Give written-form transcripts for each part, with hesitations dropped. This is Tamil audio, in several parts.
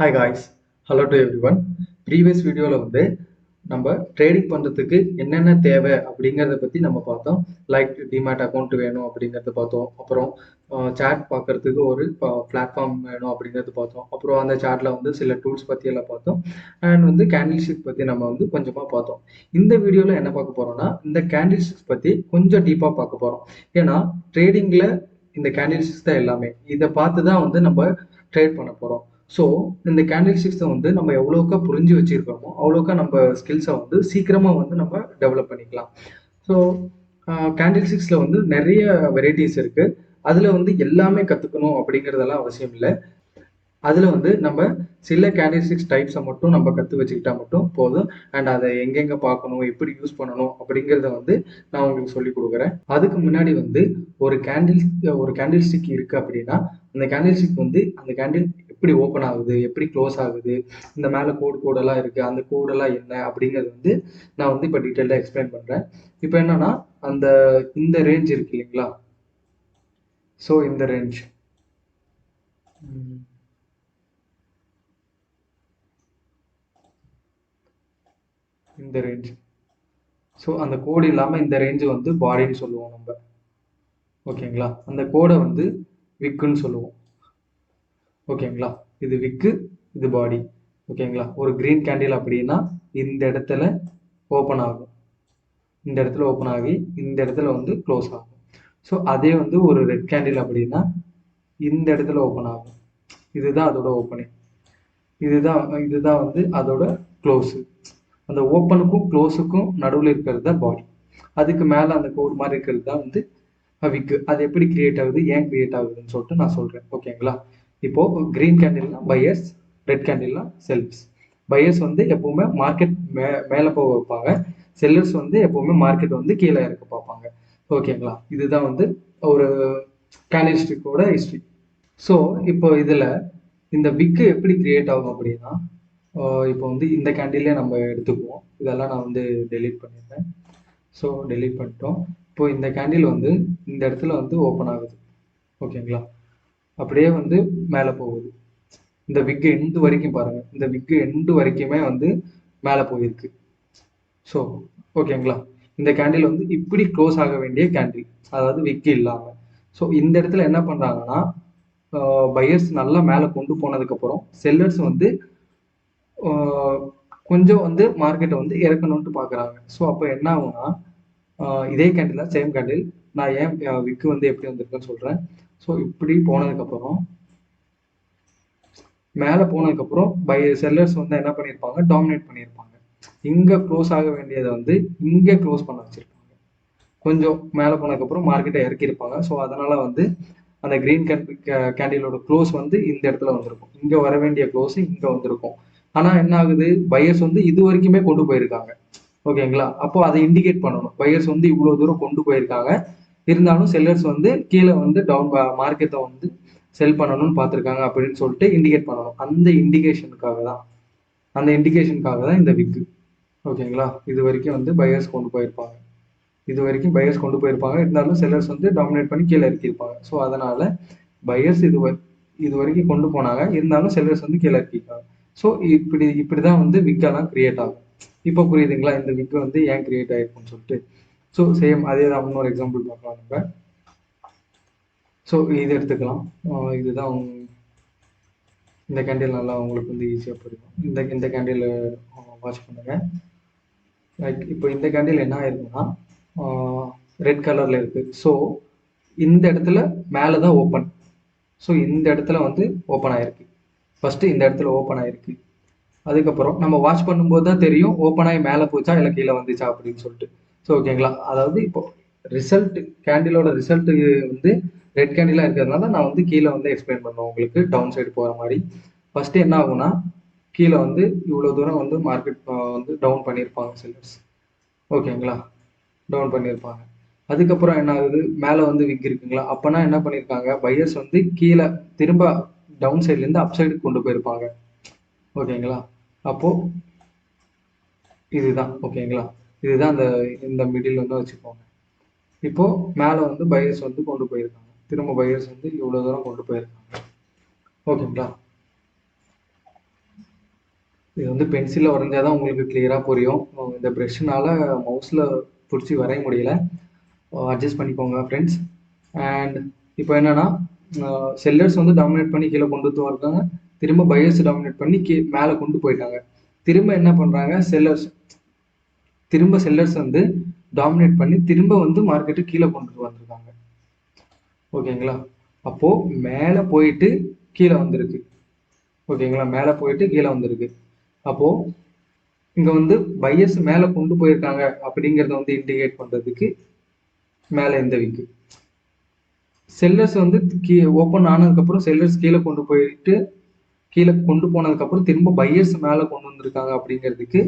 Hi guys, hello to everyone. Previous வீடியோவில் வந்து நம்ம ட்ரேடிங் பண்ணுறதுக்கு என்னென்ன தேவை அப்படிங்கிறத பற்றி நம்ம பார்த்தோம். லைக் டிமேட் அக்கௌண்ட் வேணும் அப்படிங்கிறத பார்த்தோம். அப்புறம் சேட் பார்க்கறதுக்கு ஒரு பிளாட்ஃபார்ம் வேணும் அப்படிங்கிறது பார்த்தோம். அப்புறம் அந்த சேட்டில் வந்து சில டூல்ஸ் பற்றி எல்லாம் பார்த்தோம். அண்ட் வந்து கேண்டில்ஸ்டிக் பற்றி நம்ம வந்து கொஞ்சமாக பார்த்தோம். இந்த வீடியோவில் என்ன பார்க்க போகிறோம்னா இந்த கேண்டில்ஸ்டிக்ஸ் பற்றி கொஞ்சம் டீப்பாக பார்க்க போகிறோம். ஏன்னா ட்ரேடிங்கில் இந்த கேண்டில்ஸ்டிக்ஸ் தான் எல்லாமே. இதை பார்த்து தான் வந்து நம்ம ட்ரேட் பண்ண போகிறோம். ஸோ இந்த கேண்டில்ஸ்டிக்ஸை வந்து நம்ம எவ்வளோக்கா புரிஞ்சு வச்சிருக்கோமோ அவ்வளோக்கா நம்ம ஸ்கில்ஸை வந்து சீக்கிரமாக வந்து நம்ம டெவலப் பண்ணிக்கலாம். ஸோ கேண்டில்ஸ்டிக்ஸில் வந்து நிறைய வெரைட்டிஸ் இருக்குது. அதில் வந்து எல்லாமே கற்றுக்கணும் அப்படிங்கிறதெல்லாம் அவசியம் இல்லை. அதில் வந்து நம்ம சில கேண்டில்ஸ்டிக்ஸ் டைப்ஸை மட்டும் நம்ம கற்று வச்சுக்கிட்டா மட்டும் போதும். அண்ட் அதை எங்கெங்கே பார்க்கணும், எப்படி யூஸ் பண்ணணும் அப்படிங்கிறத வந்து நான் உங்களுக்கு சொல்லி கொடுக்குறேன். அதுக்கு முன்னாடி வந்து ஒரு கேண்டில்ஸ்டிக் இருக்குது அப்படின்னா அந்த கேண்டில்ஸ்டிக் வந்து அந்த கேண்டில் எப்படி ஓப்பன் ஆகுது, எப்படி க்ளோஸ் ஆகுது, இந்த மேலே கோடெல்லாம் இருக்குது, அந்த கோடெல்லாம் என்ன அப்படிங்கிறது வந்து நான் வந்து இப்போ டீட்டெயிலாக எக்ஸ்பிளைன் பண்ணுறேன். இப்போ என்னன்னா இந்த ரேஞ்ச் இருக்கு இல்லைங்களா? ஸோ இந்த ரேஞ்ச் இந்த ரேஞ்ச் ஸோ அந்த கோடு இல்லாமல் இந்த ரேஞ்சு வந்து பாடின்னு சொல்லுவோம் நம்ம. ஓகேங்களா? அந்த கோடை வந்து விக்குன்னு சொல்லுவோம். ஓகேங்களா? இது விக்கு, இது பாடி. ஓகேங்களா? ஒரு கிரீன் கேண்டில் அப்படின்னா இந்த இடத்துல ஓப்பன் ஆகும், இந்த இடத்துல ஓப்பன் ஆகி இந்த இடத்துல வந்து க்ளோஸ் ஆகும். ஸோ அதே வந்து ஒரு ரெட் கேண்டில் அப்படின்னா இந்த இடத்துல ஓப்பன் ஆகும். இதுதான் அதோட ஓப்பனிங். இதுதான் வந்து அதோட க்ளோஸு. அந்த ஓப்பனுக்கும் க்ளோஸுக்கும் நடுவில் இருக்கிறது தான் பாடி. அதுக்கு மேலே அந்த கோடு மாதிரி இருக்கிறது தான் வந்து விக்கு. அது எப்படி கிரியேட் ஆகுது, ஏன் கிரியேட் ஆகுதுன்னு சொல்லிட்டு நான் சொல்கிறேன். ஓகேங்களா? இப்போது க்ரீன் கேண்டில்னா பையர்ஸ், ரெட் கேண்டில்னா செல்லர்ஸ். பையர்ஸ் வந்து எப்போவுமே மார்க்கெட் மேலே போக வைப்பாங்க. செல்லர்ஸ் வந்து எப்போவுமே மார்க்கெட் வந்து கீழே இறக்க பார்ப்பாங்க. ஓகேங்களா? இதுதான் வந்து ஒரு கேண்டில்ஸ்டிக்கோட ஹிஸ்ட்ரி. ஸோ இப்போ இதில் இந்த விக்கு எப்படி கிரியேட் ஆகும் அப்படின்னா இப்போ வந்து இந்த கேண்டிலே நம்ம எடுத்துக்குவோம். இதெல்லாம் நான் வந்து டெலீட் பண்ணிடுறேன். ஸோ டெலீட் பண்ணிட்டோம். இப்போ இந்த கேண்டில் வந்து இந்த இடத்துல வந்து ஓப்பன் ஆகுது. ஓகேங்களா? அப்படியே வந்து மேலே போகுது. இந்த விக்கு எண்டு வரைக்கும் பாருங்கள், இந்த விக்கு எண்டு வரைக்குமே வந்து மேலே போயிருக்கு. ஸோ ஓகேங்களா? இந்த கேண்டில் வந்து இப்படி க்ளோஸ் ஆக வேண்டிய கேண்டில், அதாவது விக்கு இல்லாமல். ஸோ இந்த இடத்துல என்ன பண்ணுறாங்கன்னா பையர்ஸ் நல்லா மேலே கொண்டு போனதுக்கப்புறம் செல்லர்ஸ் வந்து கொஞ்சம் வந்து மார்க்கெட்டை வந்து இறக்கணும்ட்டு பார்க்குறாங்க. ஸோ அப்போ என்ன ஆகும்னா இதே கேண்டில் தான், சேம் கேண்டில். நான் ஏன் விக்கு வந்து எப்படி வந்திருக்குன்னு சொல்கிறேன். ஸோ இப்படி போனதுக்கப்புறம் மேலே போனதுக்கப்புறம் செல்லர்ஸ் வந்து என்ன பண்ணியிருப்பாங்க, டாமினேட் பண்ணியிருப்பாங்க. இங்கே க்ளோஸ் ஆக வேண்டியதை வந்து இங்கே க்ளோஸ் பண்ண வச்சுருப்பாங்க. கொஞ்சம் மேலே போனதுக்கப்புறம் மார்க்கெட்டை இறக்கியிருப்பாங்க. ஸோ அதனால் வந்து அந்த க்ரீன் கேண்டிலோட க்ளோஸ் வந்து இந்த இடத்துல வந்திருக்கும். இங்கே வர வேண்டிய க்ளோஸ் இங்கே வந்திருக்கும். ஆனால் என்ன ஆகுது, பையர்ஸ் வந்து இது வரைக்குமே கொண்டு போயிருக்காங்க. ஓகேங்களா? அப்போ அதை இண்டிகேட் பண்ணணும். பையர்ஸ் வந்து இவ்வளோ தூரம் கொண்டு போயிருக்காங்க, இருந்தாலும் செல்லர்ஸ் வந்து கீழே வந்து மார்க்கெட்டை வந்து செல் பண்ணணும்னு பார்த்துருக்காங்க அப்படின்னு சொல்லிட்டு இண்டிகேட் பண்ணணும். அந்த இண்டிகேஷனுக்காக தான் இந்த விக்கு. ஓகேங்களா? இது வரைக்கும் வந்து பையர்ஸ் கொண்டு போயிருப்பாங்க. இருந்தாலும் செல்லர்ஸ் வந்து டாமினேட் பண்ணி கீழே இறக்கியிருப்பாங்க. ஸோ அதனால பையர்ஸ் இது வரைக்கும் கொண்டு போனாங்க, இருந்தாலும் செல்லர்ஸ் வந்து கீழே இறக்கிருக்காங்க. ஸோ இப்படிதான் வந்து விக்கெல்லாம் கிரியேட் ஆகும். இப்போ புரியுதுங்களா இந்த விக்கு வந்து ஏன் கிரியேட் ஆயிருக்குன்னு சொல்லிட்டு? ஸோ சேம் அதே தான் இன்னொரு எக்ஸாம்பிள் பார்க்கலாம் நம்ம. ஸோ இது எடுத்துக்கலாம். இதுதான் இந்த கேண்டில் நல்லா உங்களுக்கு வந்து ஈஸியாக புரியும். இந்த கேண்டில் வாட்ச் பண்ணுங்க. லைக் இப்போ இந்த கேண்டில் என்ன ஆயிருக்குன்னா ரெட் கலரில் இருக்குது. ஸோ இந்த இடத்துல மேலே தான் ஓப்பன். ஸோ இந்த இடத்துல வந்து ஓப்பன் ஆயிருக்கு. ஃபஸ்ட்டு இந்த இடத்துல ஓப்பன் ஆயிருக்கு. அதுக்கப்புறம் நம்ம வாட்ச் பண்ணும்போது தான் தெரியும் ஓப்பன் ஆகி மேலே போச்சா இல்லை கீழே வந்துச்சா அப்படின்னு சொல்லிட்டு. ஸோ ஓகேங்களா? அதாவது இப்போ கேண்டிலோட ரிசல்ட்டு வந்து ரெட் கேண்டிலாக இருக்கிறதுனால நான் வந்து கீழே வந்து எக்ஸ்பிளைன் பண்ணுவேன் உங்களுக்கு, டவுன் சைடு போகிற மாதிரி. ஃபஸ்ட்டு என்ன ஆகும்னா கீழே வந்து இவ்வளோ தூரம் வந்து மார்க்கெட் வந்து டவுன் பண்ணியிருப்பாங்க செல்லர்ஸ். ஓகேங்களா? டவுன் பண்ணியிருப்பாங்க. அதுக்கப்புறம் என்ன ஆகுது, மேலே வந்து விக் இருக்குங்களா? அப்போனா என்ன பண்ணியிருக்காங்க, பையர்ஸ் வந்து கீழே திரும்ப டவுன் சைட்லேருந்து அப் சைடுக்கு கொண்டு போயிருப்பாங்க. ஓகேங்களா? அப்போது இதுதான். ஓகேங்களா? இதுதான் இந்த மிடில் வந்து வச்சுக்கோங்க. இப்போது மேலே வந்து பையர்ஸ் வந்து கொண்டு போயிருக்காங்க. திரும்ப பையர்ஸ் வந்து இவ்வளோ தூரம் கொண்டு போயிருக்காங்க. ஓகேங்களா? இது வந்து பென்சிலில் வரைஞ்சாதான் உங்களுக்கு கிளியராக புரியும். இந்த ப்ரெஷ்ஷுனால மவுஸில் பிடிச்சி வரைய முடியல. அட்ஜஸ்ட் பண்ணிக்கோங்க ஃப்ரெண்ட்ஸ். அண்ட் இப்போ என்னென்னா செல்லர்ஸ் வந்து டாமினேட் பண்ணி கீழே கொண்டு இருக்காங்க. திரும்ப பையர்ஸ் டாமினேட் பண்ணி மேலே கொண்டு போயிட்டாங்க. திரும்ப என்ன பண்ணுறாங்க செல்லர்ஸ் வந்து டாமினேட் பண்ணி திரும்ப வந்து மார்க்கெட்டு கீழே கொண்டு வந்திருக்காங்க. ஓகேங்களா? அப்போது மேலே போயிட்டு கீழே வந்திருக்கு. ஓகேங்களா? மேலே போயிட்டு கீழே வந்திருக்கு. அப்போது இங்கே வந்து பையர்ஸ் மேலே கொண்டு போயிருக்காங்க அப்படிங்கிறத வந்து இண்டிகேட் பண்ணுறதுக்கு மேலே இந்த விக்கு. செல்லர்ஸ் வந்து ஓப்பன் ஆனதுக்கப்புறம் செல்லர்ஸ் கீழே கொண்டு போனதுக்கப்புறம் திரும்ப பையர்ஸ் மேலே கொண்டு வந்திருக்காங்க அப்படிங்கிறதுக்கு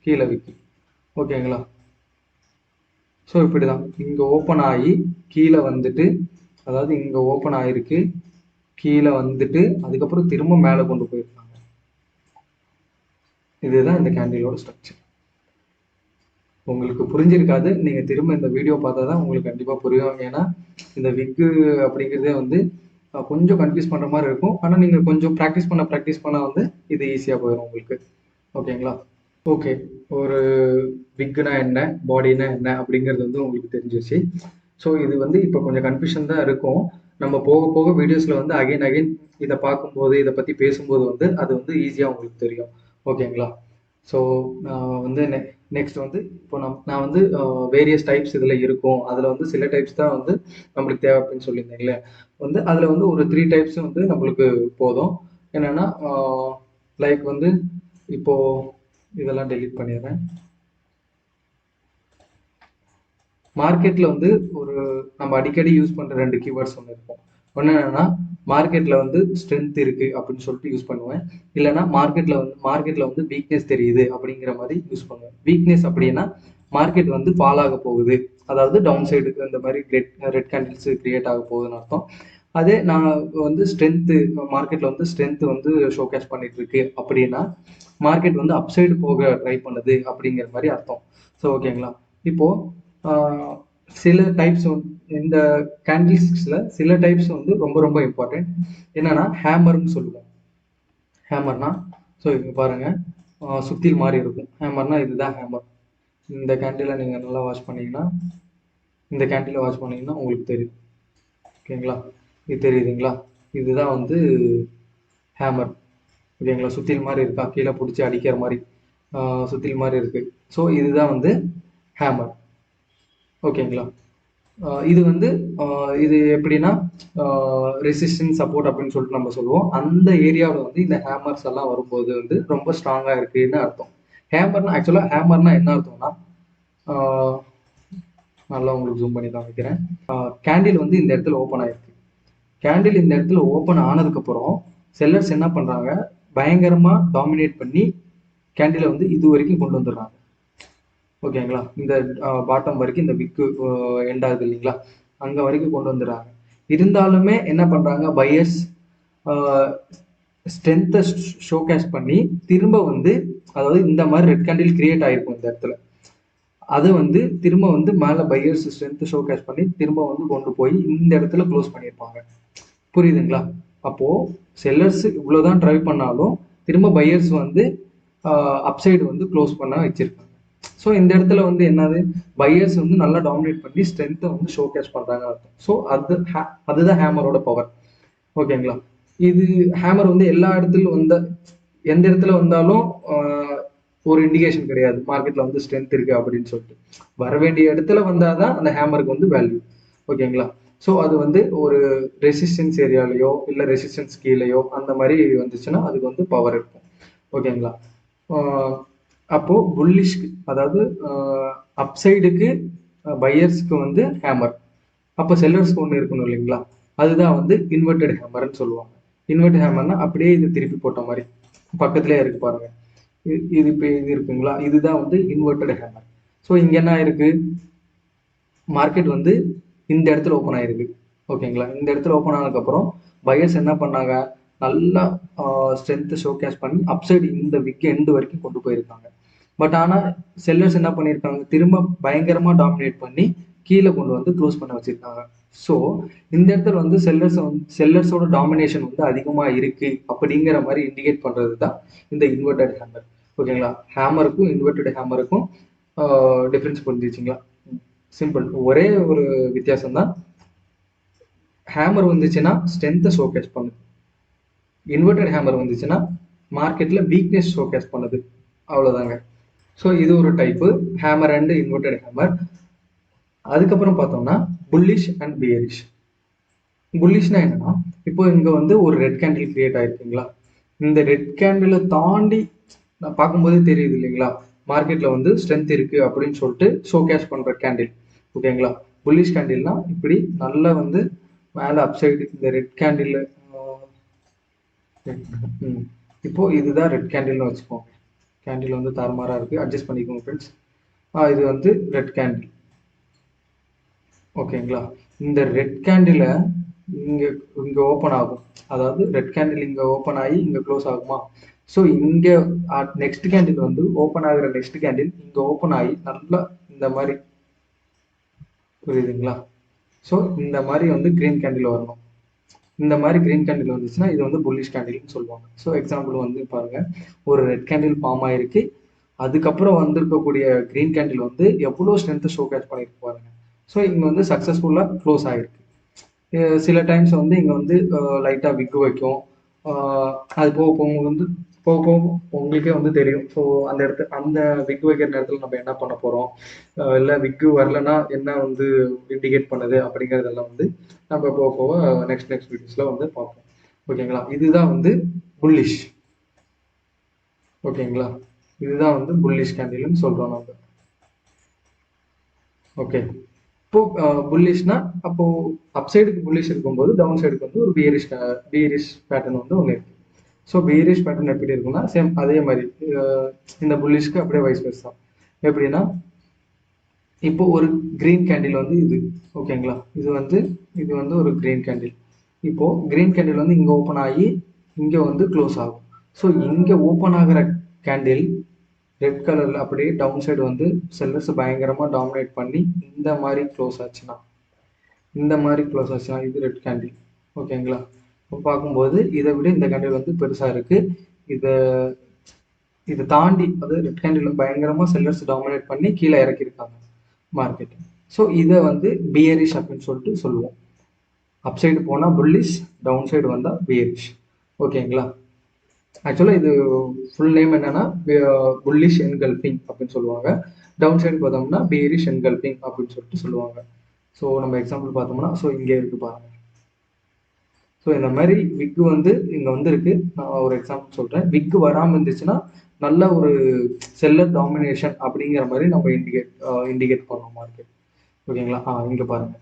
கீழே விக்கு. ஓகேங்களா? ஸோ இப்படி தான் இங்கே ஓப்பன் ஆகி கீழே வந்துட்டு, அதாவது இங்கே ஓப்பன் ஆகிருக்கு, கீழே வந்துட்டு அதுக்கப்புறம் திரும்ப மேலே கொண்டு போயிருக்காங்க. இதுதான் இந்த கேண்டிலோட ஸ்ட்ரக்சர். உங்களுக்கு புரிஞ்சிருக்காது. நீங்கள் திரும்ப இந்த வீடியோ பார்த்தா தான் உங்களுக்கு கண்டிப்பாக புரியும். ஏன்னா இந்த விக்கு அப்படிங்கிறதே வந்து கொஞ்சம் கன்ஃபியூஸ் பண்ணுற மாதிரி இருக்கும். ஆனால் நீங்கள் கொஞ்சம் ப்ராக்டிஸ் பண்ண வந்து இது ஈஸியாக போயிடும் உங்களுக்கு. ஓகேங்களா? ஓகே. ஒரு விக்குனா என்ன, பாடினா என்ன அப்படிங்கிறது வந்து உங்களுக்கு தெரிஞ்சிருச்சு. ஸோ இது வந்து இப்போ கொஞ்சம் கன்ஃபியூஷன் தான் இருக்கும். நம்ம போக போக வீடியோஸில் வந்து அகைன் இதை பார்க்கும்போது, இதை பற்றி பேசும்போது வந்து அது வந்து ஈஸியாக உங்களுக்கு தெரியும். ஓகேங்களா? ஸோ வந்து நெக்ஸ்ட் வந்து இப்போ நான் வந்து வேரியஸ் டைப்ஸ் இதில் இருக்கும். அதில் வந்து சில டைப்ஸ் தான் வந்து நம்மளுக்கு தேவை அப்படின்னு சொல்லியிருந்தேன்ல. வந்து அதில் வந்து ஒரு 3 டைப்ஸ் வந்து நம்மளுக்கு போதும். என்னென்னா லைக் வந்து இப்போது இதெல்லாம் டெலீட் பண்ணிடுறேன். மார்க்கெட்டில் வந்து ஒரு நம்ம அடிக்கடி யூஸ் பண்ணுற 2 கீவேர்ட்ஸ் ஒன்று இருக்கும். ஒன்று என்னென்னா மார்க்கெட்டில் வந்து ஸ்ட்ரென்த் இருக்குது அப்படின்னு சொல்லிட்டு யூஸ் பண்ணுவேன். இல்லைனா மார்க்கெட்டில் வந்து வீக்னஸ் தெரியுது அப்படிங்கிற மாதிரி யூஸ் பண்ணுவேன். வீக்னஸ் அப்படின்னா மார்க்கெட் வந்து ஃபால் ஆக போகுது, அதாவது டவுன் சைடுக்கு இந்த மாதிரி ரெட் கேண்டில்ஸ் கிரியேட் ஆக போகுதுன்னு அர்த்தம். அதே நான் வந்து மார்க்கெட்டில் வந்து ஸ்ட்ரென்த் வந்து ஷோகேஸ் பண்ணிட்டு இருக்கு அப்படின்னா மார்க்கெட் வந்து அப்சைடு போக ட்ரை பண்ணுது அப்படிங்கிற மாதிரி அர்த்தம். ஸோ ஓகேங்களா? இப்போது சில டைப்ஸ் இந்த கேண்டில்ஸ்டிக்ஸில் சில டைப்ஸ் வந்து ரொம்ப ரொம்ப இம்பார்ட்டன்ட். என்னன்னா ஹேமர்னு சொல்லுவோம். ஹேமர்னா ஸோ இங்கே பாருங்கள், சுத்தியில் மாதிரி இருக்கும். ஹேமர்னா இதுதான் ஹேமர். இந்த கேண்டிலை நீங்கள் நல்லா வாட்ச் பண்ணிங்கன்னா உங்களுக்கு தெரியும். ஓகேங்களா? இது தெரியுதுங்களா? இதுதான் வந்து ஹேமர். ஓகேங்களா? சுத்தியில் மாதிரி இருக்கா, கீழே பிடிச்சி அடிக்கிற மாதிரி சுத்தியில் மாதிரி இருக்கு. ஸோ இதுதான் வந்து ஹேமர். ஓகேங்களா? இது வந்து இது எப்படின்னா ரெசிஸ்டன்ஸ் சப்போர்ட் அப்படின்னு சொல்லிட்டு நம்ம சொல்லுவோம். அந்த ஏரியாவில் வந்து இந்த ஹேமர்ஸ் எல்லாம் வரும்போது வந்து ரொம்ப ஸ்ட்ராங்காக இருக்குன்னு அர்த்தம். ஹேமர்னா என்ன அர்த்தம்னா நல்லா உங்களுக்கு ஜூம் பண்ணி காமிக்கிறேன். கேண்டில் வந்து இந்த இடத்துல ஓப்பன் ஆயிருக்கு. கேண்டில் இந்த இடத்துல ஓப்பன் ஆனதுக்கப்புறம் செல்லர்ஸ் என்ன பண்ணுறாங்க, பயங்கரமாக டாமினேட் பண்ணி கேண்டிலை வந்து இது வரைக்கும் கொண்டு வந்துடுறாங்க. ஓகேங்களா? இந்த பாட்டம் வரைக்கும் இந்த விக்கு எண்ட் ஆகுது இல்லைங்களா, அங்கே வரைக்கும் கொண்டு வந்துடுறாங்க. இருந்தாலுமே என்ன பண்ணுறாங்க, பையர்ஸ் ஸ்ட்ரென்த்தை ஷோகேஸ் பண்ணி திரும்ப வந்து, அதாவது இந்த மாதிரி ரெட் கேண்டில் கிரியேட் ஆகிருக்கும் இந்த இடத்துல, அது வந்து திரும்ப வந்து மேலே பையர்ஸ் ஸ்ட்ரென்த்தை ஷோகேஸ் பண்ணி திரும்ப வந்து கொண்டு போய் இந்த இடத்துல க்ளோஸ் பண்ணியிருப்பாங்க. புரியுதுங்களா? அப்போது செல்லர்ஸ் இவ்வளோதான் ட்ரை பண்ணாலும் திரும்ப பையர்ஸ் வந்து அப்சைடு வந்து க்ளோஸ் பண்ண வச்சிருக்காங்க. ஸோ இந்த இடத்துல வந்து என்னது, பையர்ஸ் வந்து நல்லா டாமினேட் பண்ணி ஸ்ட்ரென்த்தை வந்து ஷோகேஸ் பண்ணுறாங்க அர்த்தம். ஸோ அதுதான் ஹேமரோட பவர். ஓகேங்களா? இது ஹேமர் வந்து எல்லா இடத்துலையும் எந்த இடத்துல வந்தாலும் ஒரு இண்டிகேஷன் கிடையாது மார்க்கெட்டில் வந்து ஸ்ட்ரென்த் இருக்குது அப்படின்னு சொல்லிட்டு. வர வேண்டிய இடத்துல வந்தால் தான் அந்த ஹேமருக்கு வந்து வேல்யூ. ஓகேங்களா? ஸோ அது வந்து ஒரு ரெசிஸ்டன்ஸ் ஏரியாலேயோ இல்லை ரெசிஸ்டன்ஸ் கீழேயோ அந்த மாதிரி வந்துச்சுன்னா அதுக்கு வந்து பவர் இருக்கும். ஓகேங்களா? அப்போது புல்லிஷ்க்கு, அதாவது அப்சைடுக்கு பையர்ஸ்க்கு வந்து ஹேமர், அப்போ செல்லர்ஸ்க்கு ஒன்று இருக்கணும் இல்லைங்களா, அதுதான் வந்து இன்வெர்டட் ஹேமர்னு சொல்லுவாங்க. இன்வெர்டட் ஹேமர்னா அப்படியே இது திருப்பி போட்ட மாதிரி பக்கத்துலேயே இருக்கு பாருங்க, இது இப்போ இது இருக்குங்களா, இதுதான் வந்து இன்வெர்டட் ஹேமர். ஸோ இங்கே என்ன ஆயிருக்கு, மார்க்கெட் வந்து இந்த இடத்துல ஓப்பன் ஆயிருக்கு. ஓகேங்களா? இந்த இடத்துல ஓப்பன் ஆனதுக்கப்புறம் பையர்ஸ் என்ன பண்ணாங்க, நல்லா ஸ்ட்ரென்த்தை ஷோகேஸ் பண்ணி அப்சைடு இந்த விக் எண்டு வரைக்கும் கொண்டு போயிருக்காங்க. பட் ஆனால் செல்லர்ஸ் என்ன பண்ணியிருக்காங்க, திரும்ப பயங்கரமாக டாமினேட் பண்ணி கீழே கொண்டு வந்து க்ளோஸ் பண்ண வச்சிருக்காங்க. ஸோ இந்த இடத்துல வந்து செல்லர்ஸோட டாமினேஷன் வந்து அதிகமாக இருக்கு அப்படிங்கிற மாதிரி இண்டிகேட் பண்ணுறது தான் இந்த இன்வெர்டட் ஹேமர். ஓகேங்களா? ஹேமருக்கும் இன்வெர்டட் ஹேமருக்கும் டிஃப்ரென்ஸ் புரிஞ்சிச்சிங்களா? சிம்பிள். ஒரே ஒரு வித்தியாசம் தான். ஹேமர் வந்துச்சுன்னா ஸ்ட்ரென்த்தை ஷோகேஸ் பண்ணுது. இன்வெர்டட் ஹேமர் வந்துச்சுன்னா மார்க்கெட்ல வீக்னஸ் ஷோகேஸ் பண்ணுது. அவ்வளோதாங்க. ஸோ இது ஒரு type hammer and inverted hammer. அதுக்கப்புறம் பார்த்தோம்னா புல்லிஷ் அண்ட் பியரிஷ். புல்லிஷ்னா என்னன்னா, இப்போ இங்க வந்து ஒரு ரெட் கேண்டில் கிரியேட் ஆயிருக்குங்களா? இந்த ரெட் கேண்டிலை தாண்டி நான் பார்க்கும்போதே தெரியுது இல்லைங்களா? மார்க்கெட்ல வந்து ஸ்ட்ரென்த் இருக்கு அப்படின்னு சொல்லிட்டு ஷோகேஸ் பண்ற கேண்டில். ஓகேங்களா? புல்லிஷ் கேண்டில்னா இப்படி நல்லா வந்து மேல அப்சைடு இந்த ரெட் கேண்டில். இப்போ இதுதான் ரெட் கேண்டில்னு வச்சுக்கோங்க. கேண்டில் வந்து தாறுமாறா இருக்கு, அட்ஜஸ்ட் பண்ணிக்கோங்க ஃப்ரெண்ட்ஸ். இது வந்து ரெட் கேண்டில். ஓகேங்களா? இந்த ரெட் கேண்டில இங்க இங்க ஓப்பன் ஆகும். அதாவது ரெட் கேண்டில் இங்க ஓப்பன் ஆகி இங்க க்ளோஸ் ஆகுமா? ஸோ இங்க நெக்ஸ்ட் கேண்டில் வந்து ஓப்பன் ஆகுற நெக்ஸ்ட் கேண்டில் இங்க ஓப்பன் ஆகி நல்லா இந்த மாதிரி, புரியுதுங்களா? ஸோ இந்த மாதிரி வந்து கிரீன் கேண்டில் வரணும். இந்த மாதிரி கிரீன் கேண்டில் வந்துச்சுன்னா இது வந்து புல்லிஷ் கேண்டில்னு சொல்லுவாங்க. ஸோ எக்ஸாம்பிள் வந்து பாருங்க, ஒரு ரெட் கேண்டில் ஃபார்ம் ஆயிருக்கு. அதுக்கப்புறம் வந்திருக்கக்கூடிய கிரீன் கேண்டில் வந்து எவ்வளோ ஸ்ட்ரென்த்தை ஷோகேஸ் பண்ணியிருக்கு பாருங்க. ஸோ இங்க வந்து சக்ஸஸ்ஃபுல்லாக க்ளோஸ் ஆயிருக்கு. சில டைம்ஸ் வந்து இங்கே வந்து லைட்டாக விக்கு வைக்கும். அது போக போக வந்து போக போக உங்களுக்கே வந்து தெரியும். ஸோ அந்த இடத்துல அந்த விக்கு வைக்கிற நேரத்தில் நம்ம என்ன பண்ண போகிறோம், இல்லை விக்கு வரலன்னா என்ன வந்து இண்டிகேட் பண்ணுது அப்படிங்கிறதெல்லாம் வந்து நம்ம போக போக நெக்ஸ்ட் வீடியோஸில் வந்து பார்ப்போம். ஓகேங்களா? இதுதான் வந்து புல்லிஷ். ஓகேங்களா? இதுதான் வந்து புல்லிஷ் கேண்டில்னு சொல்கிறோம் நம்ம. ஓகே. இப்போ புல்லிஷ்னா அப்போ அப் சைடுக்கு புல்லிஷ் இருக்கும்போது டவுன் சைடுக்கு வந்து ஒரு பியரிஷ் பேட்டர்ன் வந்து ஒன்று இருக்கு. ஸோ பியரிஷ் பேட்டர்ன் எப்படி இருக்குன்னா சேம் அதே மாதிரி இந்த புல்லிஷ்க்கு அப்படியே வைஸ் வெர்சா. எப்படின்னா இப்போ ஒரு கிரீன் கேண்டில் வந்து இது. ஓகேங்களா? இது வந்து ஒரு கிரீன் கேண்டில். இப்போ கிரீன் கேண்டில் வந்து இங்கே ஓப்பன் ஆகி இங்கே வந்து க்ளோஸ் ஆகும். ஸோ இங்கே ஓப்பன் ஆகிற கேண்டில் ரெட் கலர்ல அப்படியே டவுன் சைடு வந்து செல்லர்ஸ் பயங்கரமா டாமினேட் பண்ணி இந்த மாதிரி க்ளோஸ் ஆச்சுன்னா இது ரெட் கேண்டில். ஓகேங்களா? இப்போ பார்க்கும்போது இதை விட இந்த கேண்டில் வந்து பெருசா இருக்கு. இதை இதை தாண்டி அது ரெட் கேண்டில் பயங்கரமா செல்லர்ஸ் டாமினேட் பண்ணி கீழே இறக்கியிருக்காங்க மார்க்கெட். ஸோ இதை வந்து பியரிஷ் அப்படின்னு சொல்லிட்டு சொல்லுவோம். அப் சைடு போனால் புல்லிஷ், டவுன் சைடு வந்தால் பியரிஷ். ஓகேங்களா? ஆக்சுவலாக இது ஃபுல் நேம் என்னன்னா புல்லிஷ் என்கல்பிங் அப்படின்னு சொல்லுவாங்க. டவுன் சைடு பார்த்தோம்னா பியரிஷ் என்கல்பிங் அப்படின்னு சொல்லிட்டு சொல்லுவாங்க. ஸோ நம்ம எக்ஸாம்பிள் பார்த்தோம்னா ஸோ இங்கே இருக்கு பாருங்க. ஸோ இந்த மாதிரி விக்கு வந்து இங்கே வந்திருக்கு. நான் ஒரு எக்ஸாம்பிள் சொல்கிறேன். விக்கு வராமல் இருந்துச்சுன்னா நல்ல ஒரு செல்லர் டாமினேஷன் அப்படிங்கிற மாதிரி நம்ம இண்டிகேட் பண்ணோம் மார்க்கெட். ஓகேங்களா? இங்கே பாருங்க,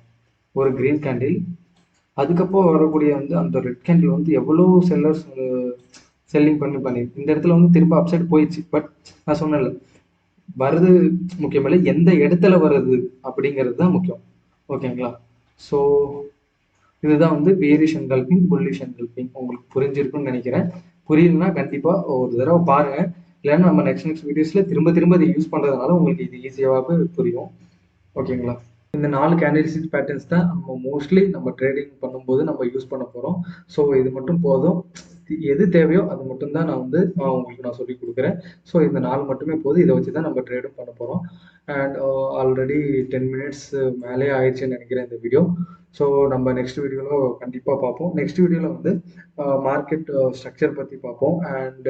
ஒரு கிரீன் கேண்டில், அதுக்கப்புறம் வரக்கூடிய வந்து அந்த ரெட் கேண்டில் வந்து எவ்வளோ செல்லர்ஸ் செல்லிங் பண்ணி இந்த இடத்துல வந்து திரும்ப அப்சைட் போயிடுச்சு. பட் நான் சொன்னேன்ல, வருது முக்கியம் இல்லை, எந்த இடத்துல வருது அப்படிங்கிறது தான் முக்கியம். ஓகேங்களா? ஸோ இதுதான் வந்து பியரிஷ் என்கல்பிங், புல்லிஷ் என்கல்பிங். உங்களுக்கு புரிஞ்சிருக்குன்னு நினைக்கிறேன். புரியலன்னா கண்டிப்பா ஒரு தடவை பாருங்க. இல்லைன்னா நம்ம நெக்ஸ்ட் வீடியோஸ்ல திரும்ப திரும்ப இதை யூஸ் பண்றதுனால உங்களுக்கு இது ஈஸியாகவே புரியும். ஓகேங்களா? இந்த 4 கேண்டில்ஸ்டிக் பேட்டர்ன்ஸ் தான் நம்ம மோஸ்ட்லி நம்ம ட்ரேடிங் பண்ணும்போது நம்ம யூஸ் பண்ண போறோம். ஸோ இது மட்டும் போதும். எது தேவையோ அது மட்டும் தான் நான் வந்து உங்களுக்கு நான் சொல்லி கொடுக்குறேன். ஸோ இந்த 4 மட்டுமே போதும். இதை வச்சு தான் நம்ம ட்ரேடும் பண்ண போறோம். அண்ட் ஆல்ரெடி 10 மினிட்ஸ் மேலே ஆயிடுச்சுன்னு நினைக்கிறேன் இந்த வீடியோ. ஸோ நம்ம நெக்ஸ்ட் வீடியோவில் கண்டிப்பாக பார்ப்போம். நெக்ஸ்ட் வீடியோவில் வந்து மார்க்கெட் ஸ்ட்ரக்சர் பற்றி பார்ப்போம். அண்ட்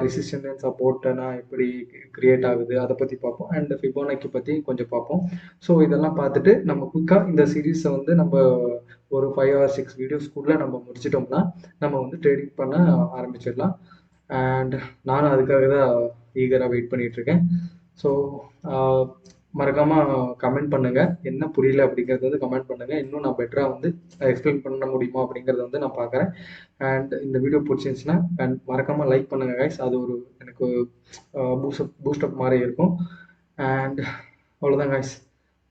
ரெசிஸ்டன்ஸ் அண்ட் சப்போர்ட்னா எப்படி கிரியேட் ஆகுது அதை பற்றி பார்ப்போம். அண்ட் ஃபிபோனக்கி பற்றி கொஞ்சம் பார்ப்போம். ஸோ இதெல்லாம் பார்த்துட்டு நம்ம குயிக்காக இந்த சீரீஸை வந்து நம்ம ஒரு 5 or 6 வீடியோஸ்க்குள்ளே நம்ம முடிச்சிட்டோம்னா நம்ம வந்து ட்ரேடிங் பண்ண ஆரம்பிச்சிடலாம். அண்ட் நானும் அதுக்காக தான் ஈகராக வெயிட் பண்ணிட்டு இருக்கேன். ஸோ மறக்காம கமெண்ட் பண்ணுங்க, என்ன புரியல அப்படிங்கறது வந்து கமெண்ட் பண்ணுங்க. இன்னும் நான் பெட்டரா வந்து எக்ஸ்பிளைன் பண்ண முடியுமா அப்படிங்கறத வந்து நான் பார்க்குறேன். அண்ட் இந்த வீடியோ பிடிச்சிருந்துச்சுன்னா மறக்காம லைக் பண்ணுங்க கைஸ். அது ஒரு எனக்கு பூஸ்டப் மாதிரி இருக்கும். அண்ட் அவ்வளோதான் கைஸ்.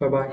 Bye bye.